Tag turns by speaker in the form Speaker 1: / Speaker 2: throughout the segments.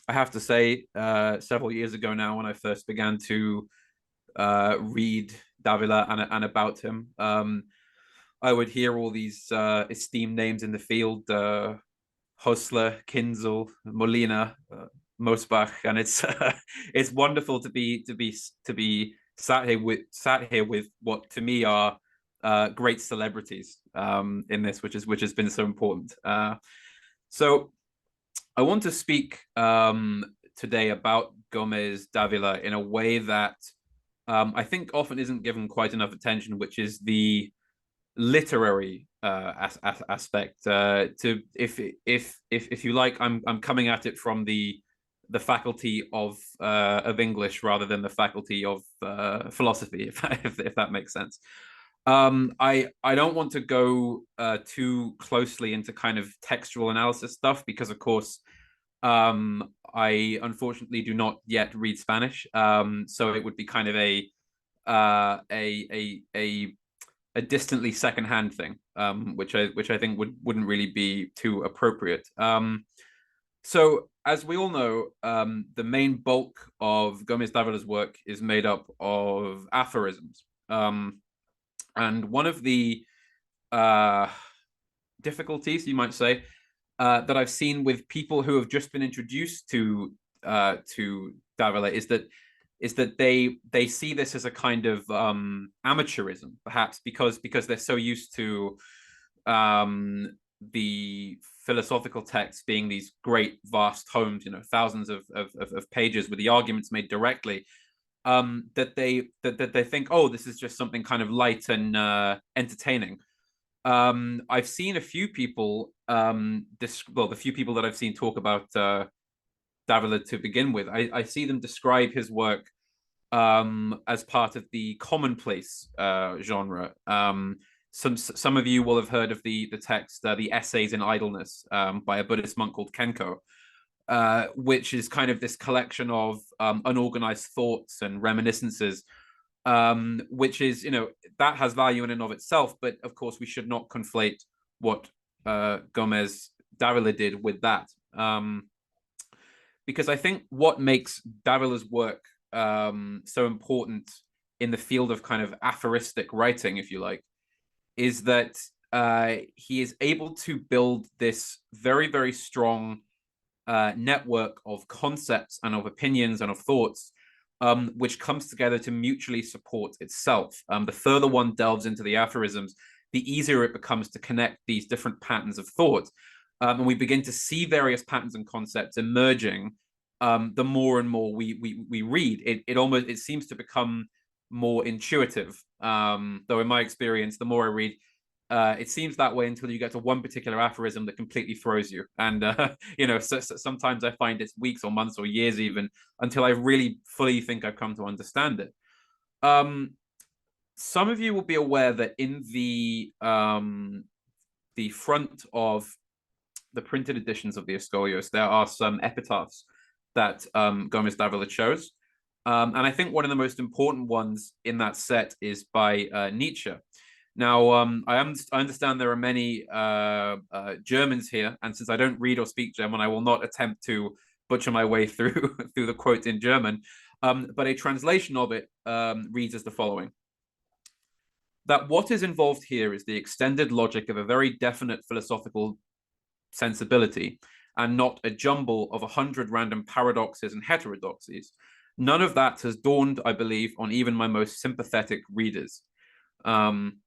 Speaker 1: I have to say, several years ago now, when I first began to read Davila and about him, I would hear all these esteemed names in the field: Hosler, Kinzel, Molina, Mosbach, and it's it's wonderful to be sat here with what to me are great celebrities in this, which has been so important. So I want to speak today about Gómez Dávila in a way that I think often isn't given quite enough attention, which is the literary aspect. To if you like, I'm coming at it from the faculty of English rather than the faculty of philosophy, if that makes sense. I don't want to go too closely into kind of textual analysis stuff because, of course, I unfortunately do not yet read Spanish, so it would be kind of uh, a a a a distantly secondhand thing, which I think wouldn't really be too appropriate. So as we all know, the main bulk of Gomez Davila's work is made up of aphorisms. And one of the uh, difficulties, you might say, that I've seen with people who have just been introduced to Davila is that they see this as a kind of amateurism, perhaps because they're so used to the philosophical texts being these great vast tomes, thousands of pages with the arguments made directly, that they think, oh, this is just something kind of light and entertaining. I've seen a few people, the few people that I've seen talk about Davila to begin with, I see them describe his work as part of the commonplace genre. Some of you will have heard of the text, the Essays in Idleness, by a Buddhist monk called Kenko, which is kind of this collection of unorganized thoughts and reminiscences, which is, that has value in and of itself. But of course, we should not conflate what Gómez Dávila did with that. Because I think what makes Davila's work so important in the field of kind of aphoristic writing, if you like, is that he is able to build this very, very strong network of concepts and of opinions and of thoughts, which comes together to mutually support itself. The further one delves into the aphorisms, the easier it becomes to connect these different patterns of thought. And we begin to see various patterns and concepts emerging. The more and more we read, it seems to become more intuitive. Though in my experience, the more I read, it seems that way until you get to one particular aphorism that completely throws you. And so sometimes I find it's weeks or months or years even until I really fully think I've come to understand it. Some of you will be aware that in the front of the printed editions of the Escolios, there are some epitaphs that Gómez Dávila chose. And I think one of the most important ones in that set is by Nietzsche. Now, I understand there are many Germans here, and since I don't read or speak German, I will not attempt to butcher my way through through the quote in German. But a translation of it reads as the following: that what is involved here is the extended logic of a very definite philosophical sensibility, and not a jumble of 100 random paradoxes and heterodoxies. None of that has dawned, I believe, on even my most sympathetic readers. And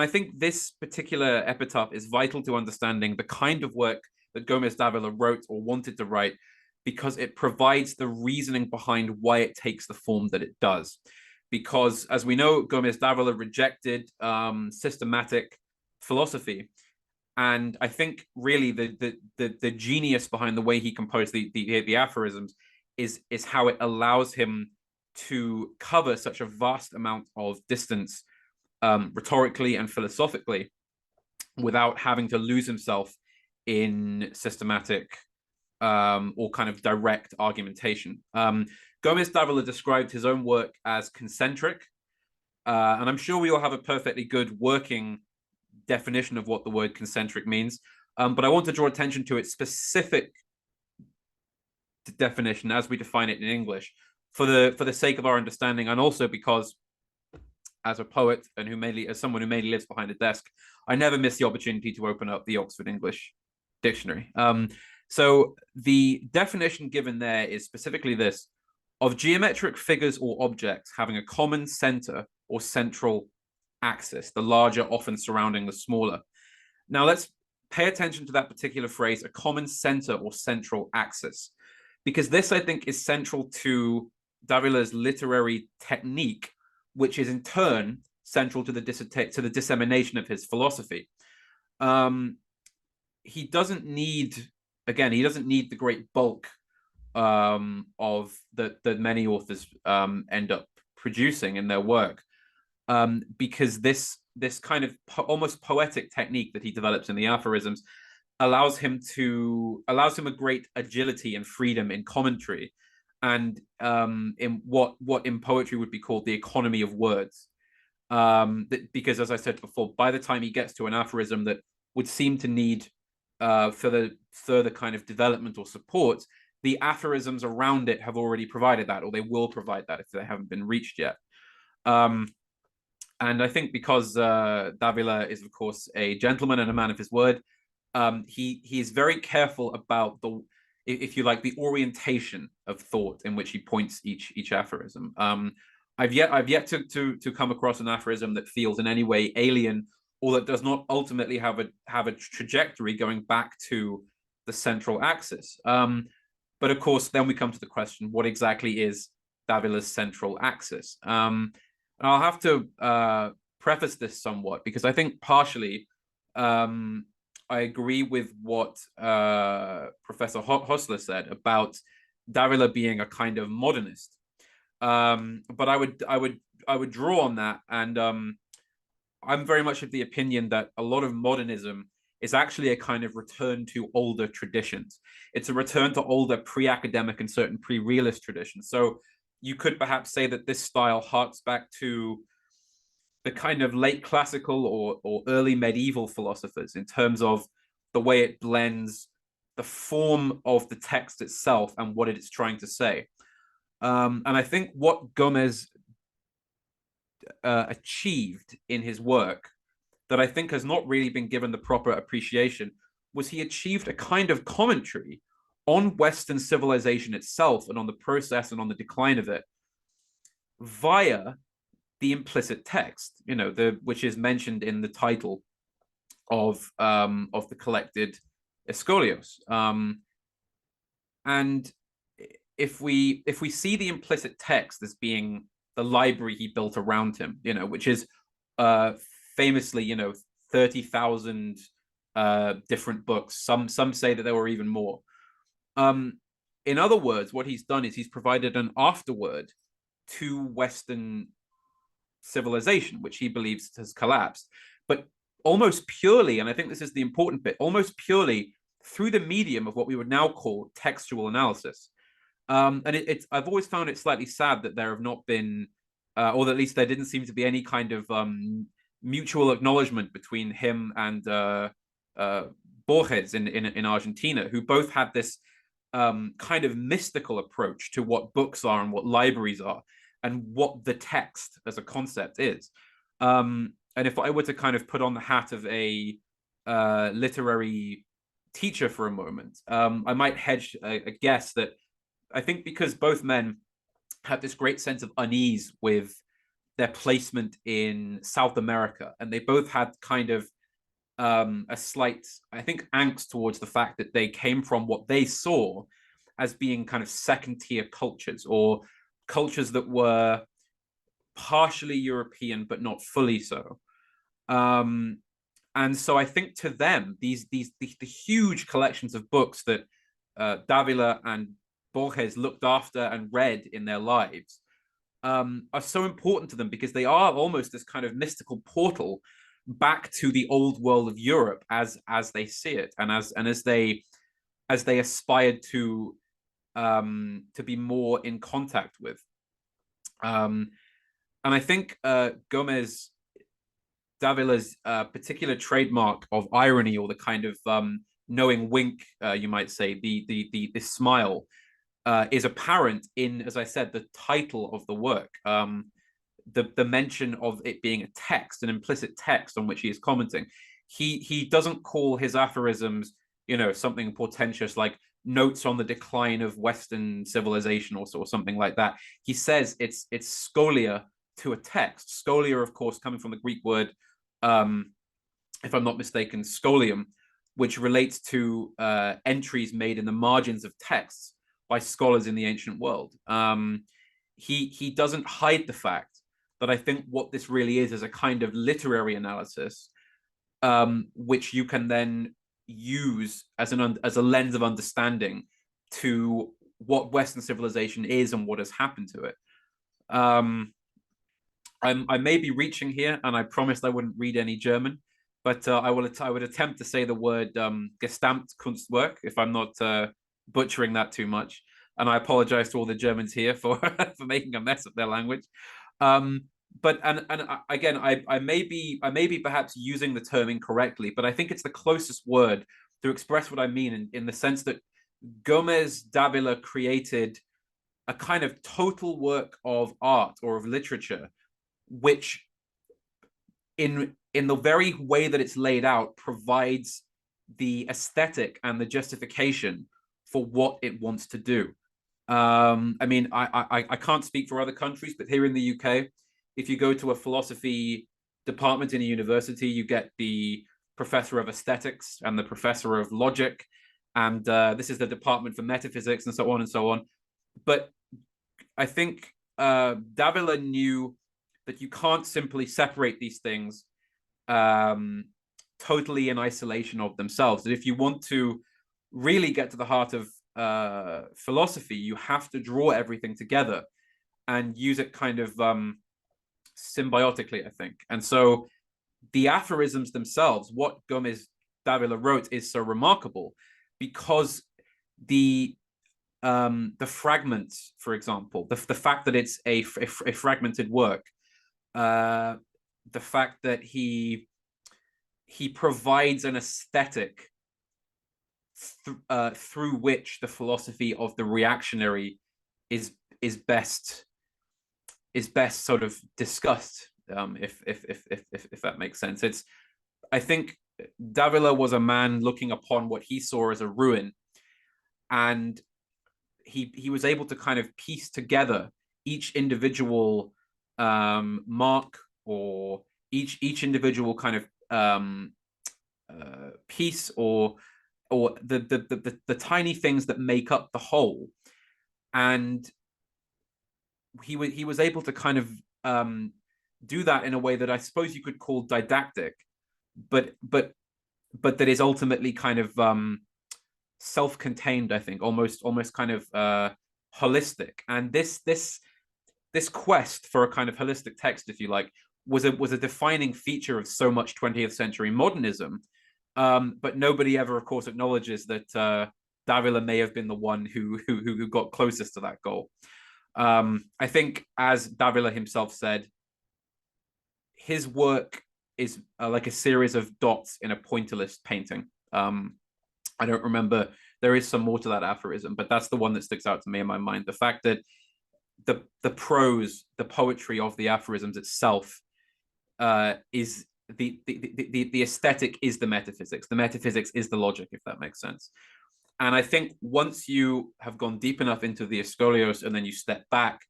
Speaker 1: I think this particular epitaph is vital to understanding the kind of work that Gómez Dávila wrote or wanted to write, because it provides the reasoning behind why it takes the form that it does. Because, as we know, Gómez Dávila rejected systematic philosophy. And I think really the genius behind the way he composed the aphorisms is how it allows him to cover such a vast amount of distance rhetorically and philosophically without having to lose himself in systematic or kind of direct argumentation. Gómez Dávila described his own work as concentric, and I'm sure we all have a perfectly good working definition of what the word concentric means. But I want to draw attention to its specific definition as we define it in English, for the sake of our understanding, and also because, as a poet and as someone who mainly lives behind a desk, I never miss the opportunity to open up the Oxford English Dictionary. So the definition given there is specifically this: of geometric figures or objects having a common center or central axis, the larger often surrounding the smaller. Now let's pay attention to that particular phrase, a common center or central axis, because this, I think, is central to Davila's literary technique, which is in turn central to the dissemination of his philosophy. He doesn't need the great bulk of that many authors end up producing in their work, because this kind of almost poetic technique that he develops in the aphorisms allows him a great agility and freedom in commentary, and in what in poetry would be called the economy of words. Because, as I said before, by the time he gets to an aphorism that would seem to need further kind of development or support, the aphorisms around it have already provided that, or they will provide that if they haven't been reached yet. And I think because Davila is, of course, a gentleman and a man of his word, he is very careful about if you like, the orientation of thought in which he points each aphorism. I've yet to come across an aphorism that feels in any way alien, or that does not ultimately have a trajectory going back to the central axis. But of course, then we come to the question: what exactly is Davila's central axis? And I'll have to preface this somewhat, because I think partially I agree with what Professor Hostler said about Davila being a kind of modernist. But I would draw on that, and I'm very much of the opinion that a lot of modernism is actually a kind of return to older traditions. It's a return to older pre-academic and certain pre-realist traditions. So you could perhaps say that this style harks back to the kind of late classical or early medieval philosophers in terms of the way it blends the form of the text itself and what it's trying to say. And I think what Gómez achieved in his work, that I think has not really been given the proper appreciation, was he achieved a kind of commentary on Western civilization itself and on the process and on the decline of it via the implicit text, which is mentioned in the title of the collected Escolios. And if we see the implicit text as being the library he built around him, which is famously, 30,000 different books. Some say that there were even more. In other words, what he's done is he's provided an afterword to Western civilization, which he believes has collapsed, but almost purely, and I think this is the important bit, almost purely through the medium of what we would now call textual analysis. And I've always found it slightly sad that there have not been, or at least there didn't seem to be any kind of mutual acknowledgement between him and Borges in Argentina, who both had this kind of mystical approach to what books are and what libraries are and what the text as a concept is. And if I were to kind of put on the hat of a literary teacher for a moment, I might hedge a guess that I think because both men had this great sense of unease with their placement in South America, and they both had kind of a slight, I think, angst towards the fact that they came from what they saw as being kind of second-tier cultures, or cultures that were partially European but not fully so. And so I think to them, the huge collections of books that Davila and Borges looked after and read in their lives are so important to them, because they are almost this kind of mystical portal back to the old world of Europe as they see it, and as they aspired to be more in contact with. And I think Gómez Davila's particular trademark of irony, or the kind of knowing wink, you might say, the smile, is apparent in, as I said, the title of the work. The mention of it being a text, an implicit text on which he is commenting. He doesn't call his aphorisms, something portentous like notes on the decline of Western civilization, or something like that. He says it's scholia to a text. Scholia, of course, coming from the Greek word, if I'm not mistaken, scholium, which relates to entries made in the margins of texts by scholars in the ancient world. He doesn't hide the fact that I think what this really is a kind of literary analysis, which you can then use as a lens of understanding to what Western civilization is and what has happened to it. I may be reaching here, and I promised I wouldn't read any German, but I would attempt to say the word Gesamtkunstwerk, if I'm not butchering that too much. And I apologize to all the Germans here for for making a mess of their language. But again, I may be perhaps using the term incorrectly, but I think it's the closest word to express what I mean, in the sense that Gómez Dávila created a kind of total work of art or of literature, which in the very way that it's laid out provides the aesthetic and the justification for what it wants to do. I mean, I can't speak for other countries, but here in the UK, if you go to a philosophy department in a university, you get the professor of aesthetics and the professor of logic, and this is the department for metaphysics, and so on and so on. But I think Dávila knew that you can't simply separate these things totally in isolation of themselves. That if you want to really get to the heart of philosophy, you have to draw everything together and use it kind of symbiotically, I think. And so the aphorisms themselves, what Gómez Dávila wrote, is so remarkable because the fragments, for example, the fact that it's a fragmented work, the fact that he provides an aesthetic through which the philosophy of the reactionary is best sort of discussed, if that makes sense. I think Dávila was a man looking upon what he saw as a ruin, and he was able to kind of piece together each individual mark, or each individual kind of piece, or the tiny things that make up the whole. And he was able to kind of do that in a way that I suppose you could call didactic, but that is ultimately kind of self-contained, I think, almost kind of holistic. And this quest for a kind of holistic text, if you like, was a defining feature of so much 20th century modernism. But nobody ever, of course, acknowledges that Dávila may have been the one who got closest to that goal. I think, as Dávila himself said, his work is like a series of dots in a pointillist painting. I don't remember. There is some more to that aphorism, but that's the one that sticks out to me in my mind. The fact that the prose, the poetry of the aphorisms itself is the aesthetic is the metaphysics. The metaphysics is the logic, if that makes sense. And I think once you have gone deep enough into the Scholios and then you step back,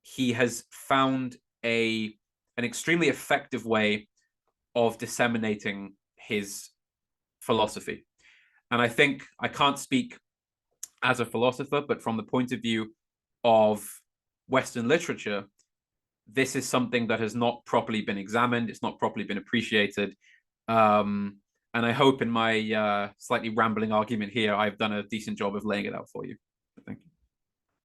Speaker 1: he has found an extremely effective way of disseminating his philosophy. And I think, I can't speak as a philosopher, but from the point of view of Western literature, this is something that has not properly been examined. It's not properly been appreciated. And I hope in my slightly rambling argument here, I've done a decent job of laying it out for you. Thank you.